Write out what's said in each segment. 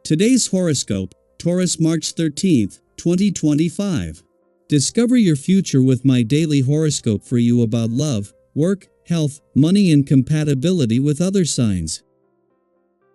Today's horoscope, Taurus March 13th, 2025. Discover your future with my daily horoscope for you about love, work, health, money and compatibility with other signs.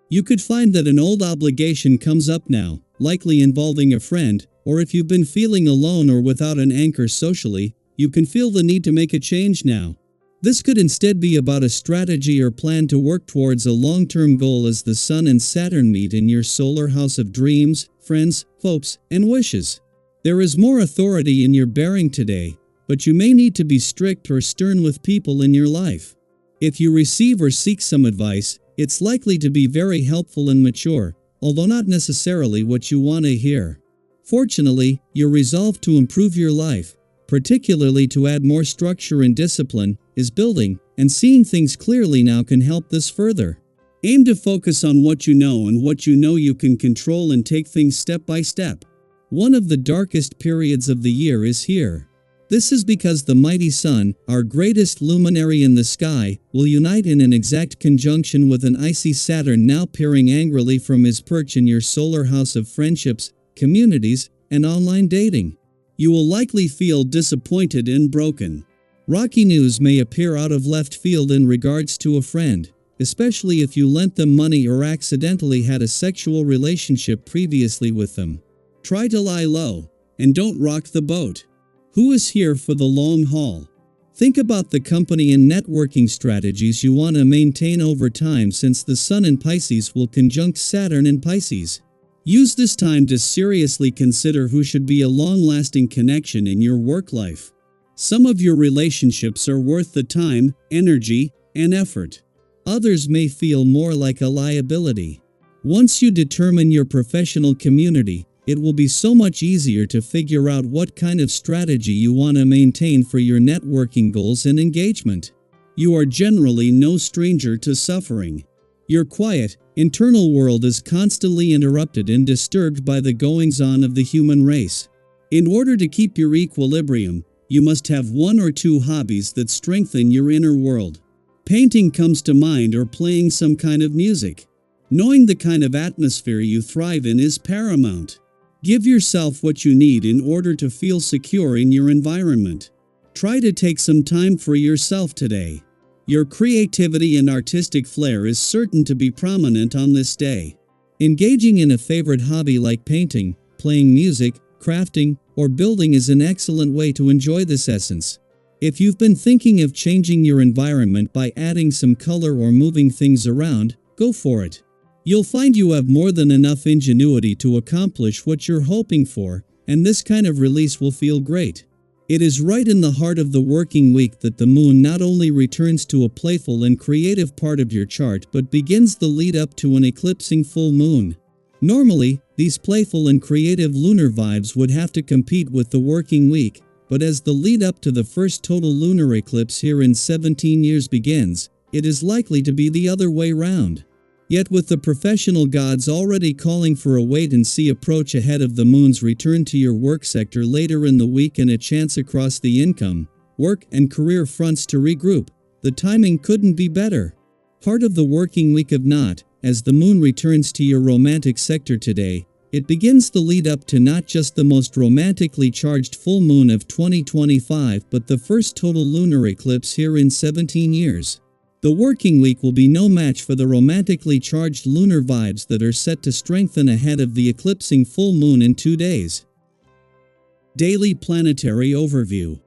You could find that an old obligation comes up now, likely involving a friend, or if you've been feeling alone or without an anchor socially, you can feel the need to make a change now. This could instead be about a strategy or plan to work towards a long-term goal as the Sun and Saturn meet in your solar house of dreams, friends, hopes, and wishes. There is more authority in your bearing today, but you may need to be strict or stern with people in your life. If you receive or seek some advice, it's likely to be very helpful and mature, although not necessarily what you want to hear. Fortunately, you're resolved to improve your life, particularly to add more structure and discipline, is building, and seeing things clearly now can help this further. Aim to focus on what you know and what you know you can control and take things step by step. One of the darkest periods of the year is here. This is because the mighty Sun, our greatest luminary in the sky, will unite in an exact conjunction with an icy Saturn now peering angrily from his perch in your solar house of friendships, communities, and online dating. You will likely feel disappointed and broken. Rocky news may appear out of left field in regards to a friend, especially if you lent them money or accidentally had a sexual relationship previously with them. Try to lie low, and don't rock the boat. Who is here for the long haul? Think about the company and networking strategies you want to maintain over time, since the Sun in Pisces will conjunct Saturn in Pisces. Use this time to seriously consider who should be a long-lasting connection in your work life. Some of your relationships are worth the time, energy, and effort. Others may feel more like a liability. Once you determine your professional community, it will be so much easier to figure out what kind of strategy you want to maintain for your networking goals and engagement. You are generally no stranger to suffering. Your quiet, internal world is constantly interrupted and disturbed by the goings-on of the human race. In order to keep your equilibrium, you must have one or two hobbies that strengthen your inner world. Painting comes to mind, or playing some kind of music. Knowing the kind of atmosphere you thrive in is paramount. Give yourself what you need in order to feel secure in your environment. Try to take some time for yourself today. Your creativity and artistic flair is certain to be prominent on this day. Engaging in a favorite hobby like painting, playing music, crafting, or building is an excellent way to enjoy this essence. If you've been thinking of changing your environment by adding some color or moving things around, go for it. You'll find you have more than enough ingenuity to accomplish what you're hoping for, and this kind of release will feel great. It is right in the heart of the working week that the moon not only returns to a playful and creative part of your chart but begins the lead up to an eclipsing full moon. Normally, these playful and creative lunar vibes would have to compete with the working week, but as the lead up to the first total lunar eclipse here in 17 years begins, it is likely to be the other way round. Yet with the professional gods already calling for a wait-and-see approach ahead of the moon's return to your work sector later in the week and a chance across the income, work, and career fronts to regroup, the timing couldn't be better. Part of the working week of not, as the moon returns to your romantic sector today, it begins the lead up to not just the most romantically charged full moon of 2025 but the first total lunar eclipse here in 17 years. The working week will be no match for the romantically charged lunar vibes that are set to strengthen ahead of the eclipsing full moon in 2 days. Daily Planetary Overview.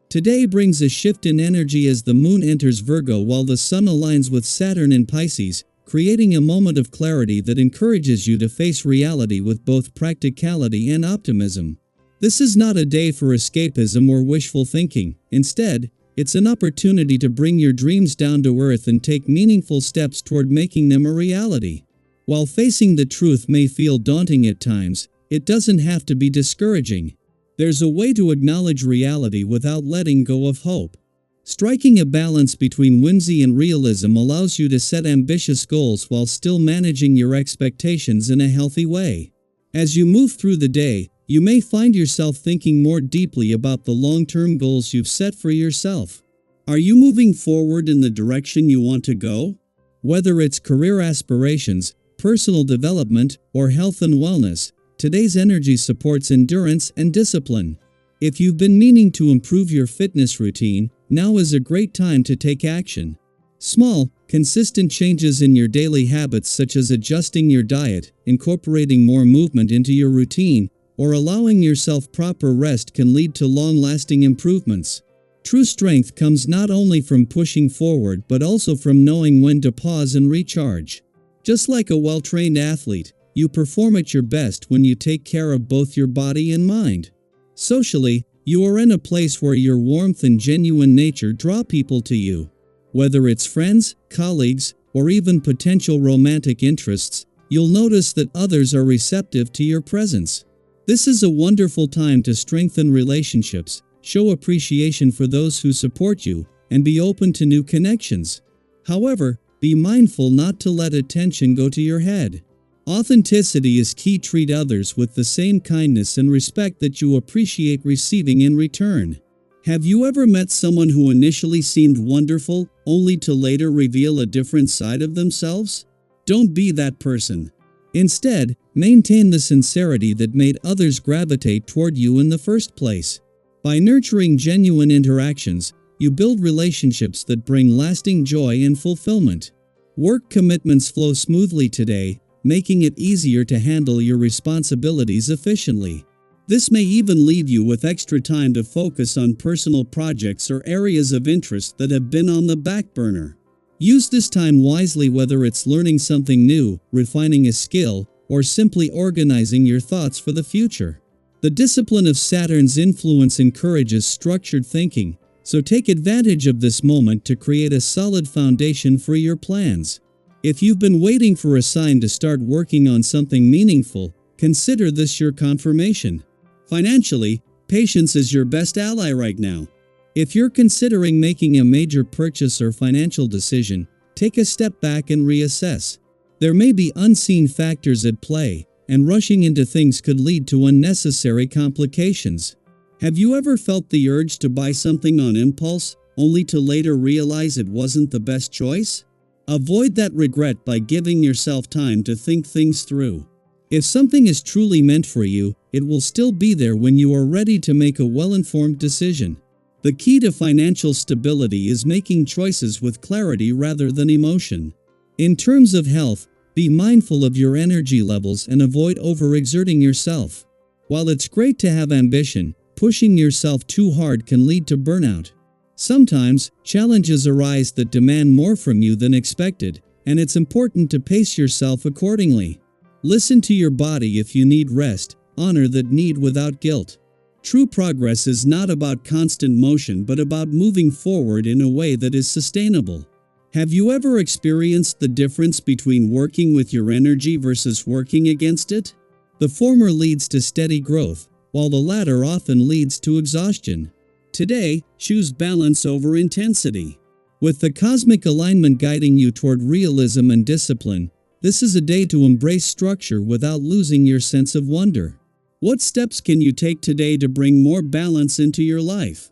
Today brings a shift in energy as the moon enters Virgo while the Sun aligns with Saturn in Pisces, creating a moment of clarity that encourages you to face reality with both practicality and optimism. This is not a day for escapism or wishful thinking. Instead, it's an opportunity to bring your dreams down to earth and take meaningful steps toward making them a reality. While facing the truth may feel daunting at times, it doesn't have to be discouraging. There's a way to acknowledge reality without letting go of hope. Striking a balance between whimsy and realism allows you to set ambitious goals while still managing your expectations in a healthy way. As you move through the day, you may find yourself thinking more deeply about the long-term goals you've set for yourself. Are you moving forward in the direction you want to go? Whether it's career aspirations, personal development, or health and wellness, today's energy supports endurance and discipline. If you've been meaning to improve your fitness routine, now is a great time to take action. Small, consistent changes in your daily habits, such as adjusting your diet, incorporating more movement into your routine, or allowing yourself proper rest, can lead to long-lasting improvements. True strength comes not only from pushing forward but also from knowing when to pause and recharge. Just like a well-trained athlete, you perform at your best when you take care of both your body and mind. Socially, you are in a place where your warmth and genuine nature draw people to you. Whether it's friends, colleagues, or even potential romantic interests, you'll notice that others are receptive to your presence. This is a wonderful time to strengthen relationships, show appreciation for those who support you, and be open to new connections. However, be mindful not to let attention go to your head. Authenticity is key. Treat others with the same kindness and respect that you appreciate receiving in return. Have you ever met someone who initially seemed wonderful, only to later reveal a different side of themselves? Don't be that person. Instead, maintain the sincerity that made others gravitate toward you in the first place. By nurturing genuine interactions, you build relationships that bring lasting joy and fulfillment. Work commitments flow smoothly today, making it easier to handle your responsibilities efficiently. This may even leave you with extra time to focus on personal projects or areas of interest that have been on the back burner. Use this time wisely, whether it's learning something new, refining a skill, or simply organizing your thoughts for the future. The discipline of Saturn's influence encourages structured thinking, so take advantage of this moment to create a solid foundation for your plans. If you've been waiting for a sign to start working on something meaningful, consider this your confirmation. Financially, patience is your best ally right now. If you're considering making a major purchase or financial decision, take a step back and reassess. There may be unseen factors at play, and rushing into things could lead to unnecessary complications. Have you ever felt the urge to buy something on impulse, only to later realize it wasn't the best choice? Avoid that regret by giving yourself time to think things through. If something is truly meant for you, it will still be there when you are ready to make a well-informed decision. The key to financial stability is making choices with clarity rather than emotion. In terms of health, be mindful of your energy levels and avoid overexerting yourself. While it's great to have ambition, pushing yourself too hard can lead to burnout. Sometimes, challenges arise that demand more from you than expected, and it's important to pace yourself accordingly. Listen to your body if you need rest, honor that need without guilt. True progress is not about constant motion but about moving forward in a way that is sustainable. Have you ever experienced the difference between working with your energy versus working against it? The former leads to steady growth, while the latter often leads to exhaustion. Today, choose balance over intensity. With the cosmic alignment guiding you toward realism and discipline, this is a day to embrace structure without losing your sense of wonder. What steps can you take today to bring more balance into your life?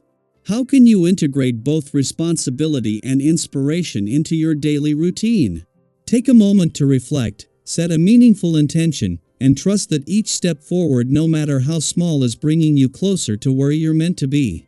How can you integrate both responsibility and inspiration into your daily routine? Take a moment to reflect, set a meaningful intention, and trust that each step forward, no matter how small, is bringing you closer to where you're meant to be.